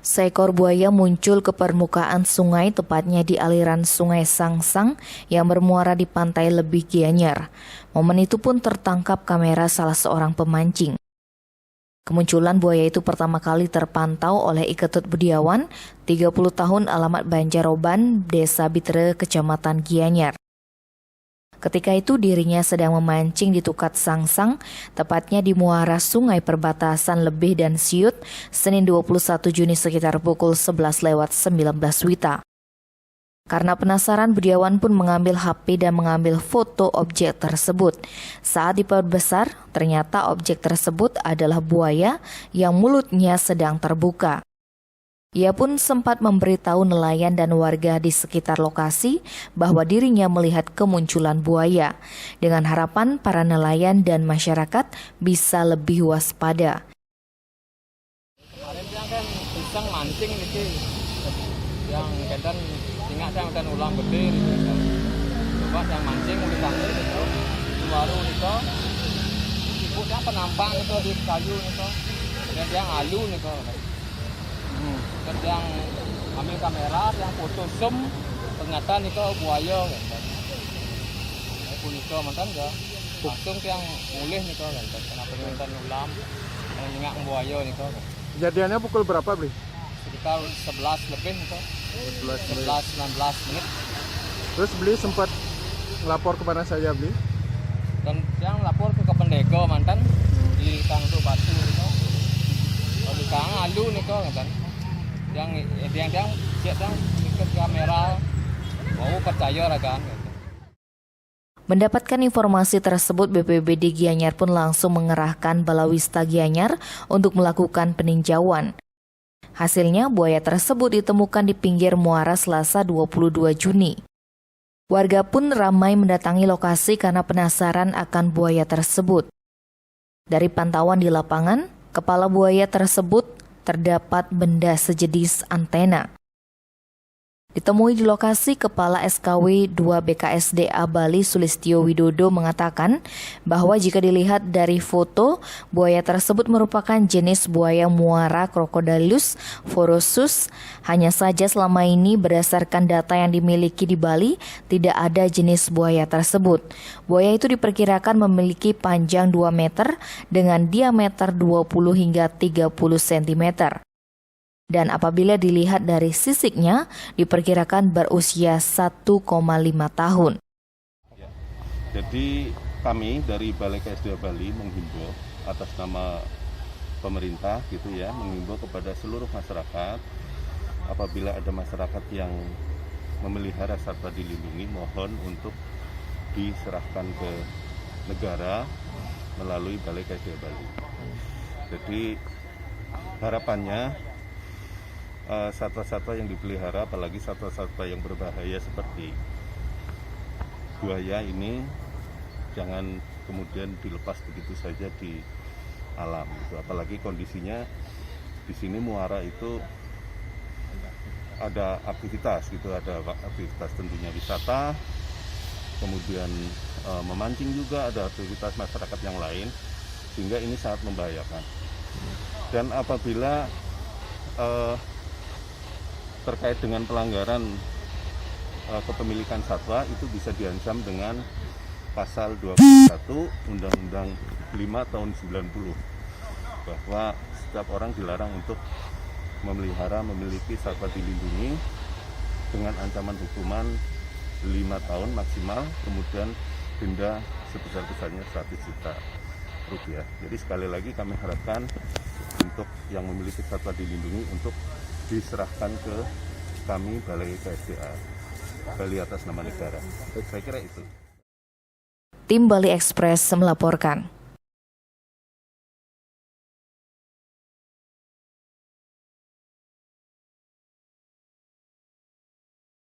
Seekor buaya muncul ke permukaan sungai, tepatnya di aliran Sungai Sangsang yang bermuara di pantai Lebih Gianyar. Momen itu pun tertangkap kamera salah seorang pemancing. Kemunculan buaya itu pertama kali terpantau oleh Iketut Budiawan, 30 tahun, alamat Banjaroban, Desa Bitre, Kecamatan Gianyar. Ketika itu dirinya sedang memancing di Tukat Sangsang, tepatnya di muara sungai perbatasan Lebih dan Siut, Senin 21 Juni sekitar pukul 11:19 WITA. Karena penasaran, Budiawan pun mengambil HP dan mengambil foto objek tersebut. Saat diperbesar, ternyata objek tersebut adalah buaya yang mulutnya sedang terbuka. Ia pun sempat memberitahu nelayan dan warga di sekitar lokasi bahwa dirinya melihat kemunculan buaya, dengan harapan para nelayan dan masyarakat bisa lebih waspada. Kemarin yang kan iseng mancing gitu, yang kadang dan ulang gede gitu. Coba yang mancing udah tangkap gitu, baru itu ibunya penampang itu di kayu itu, dan yang alu gitu. Terus yang ambil kamera, yang foto zoom, ternyata nih buaya gitu. Pun itu mantan enggak, langsung yang mulih nih gitu. Kenapa mantan ulam, yang ingat buaya nih gitu. Kejadiannya pukul berapa, Bli? Sekitar 11 lebih gitu. 11-19 menit. Terus Bli sempat lapor ke mana saja, Bli? Dan yang lapor ke Pendego mantan di Kang Tuh Batu gitu. Kalau di Kang Alu nih kan. Yang ikut kamera mau percaya lah kan. Mendapatkan informasi tersebut, BPBD Gianyar pun langsung mengerahkan Balawista Gianyar untuk melakukan peninjauan. Hasilnya, buaya tersebut ditemukan di pinggir muara Selasa 22 Juni. Warga pun ramai mendatangi lokasi karena penasaran akan buaya tersebut. Dari pantauan di lapangan, kepala buaya tersebut terdapat benda sejenis antena. Ditemui di lokasi, Kepala SKW 2 BKSDA Bali Sulistyo Widodo mengatakan bahwa jika dilihat dari foto, buaya tersebut merupakan jenis buaya muara Crocodylus phorusus. Hanya saja selama ini berdasarkan data yang dimiliki di Bali, tidak ada jenis buaya tersebut. Buaya itu diperkirakan memiliki panjang 2 meter dengan diameter 20 hingga 30 cm. Dan apabila dilihat dari sisiknya, diperkirakan berusia 1,5 tahun. Ya, jadi kami dari Balai KSDA Bali menghimbau atas nama pemerintah gitu ya, menghimbau kepada seluruh masyarakat, apabila ada masyarakat yang memelihara satwa dilindungi, mohon untuk diserahkan ke negara melalui Balai KSDA Bali. Jadi harapannya satwa-satwa yang dipelihara, apalagi satwa-satwa yang berbahaya seperti buaya ini, jangan kemudian dilepas begitu saja di alam gitu. Apalagi kondisinya di sini muara itu ada aktivitas gitu, ada aktivitas tentunya wisata, kemudian memancing juga, ada aktivitas masyarakat yang lain, sehingga ini sangat membahayakan. Dan apabila terkait dengan pelanggaran kepemilikan satwa, itu bisa diancam dengan pasal 21 Undang-Undang 5 tahun 90, bahwa setiap orang dilarang untuk memiliki satwa dilindungi dengan ancaman hukuman 5 tahun maksimal, kemudian denda sebesar-besarnya 100 juta rupiah. Jadi sekali lagi kami harapkan untuk yang memiliki satwa dilindungi untuk diserahkan ke kami Balai KSDA Bali atas nama negara. Saya kira itu. Tim Bali Express melaporkan.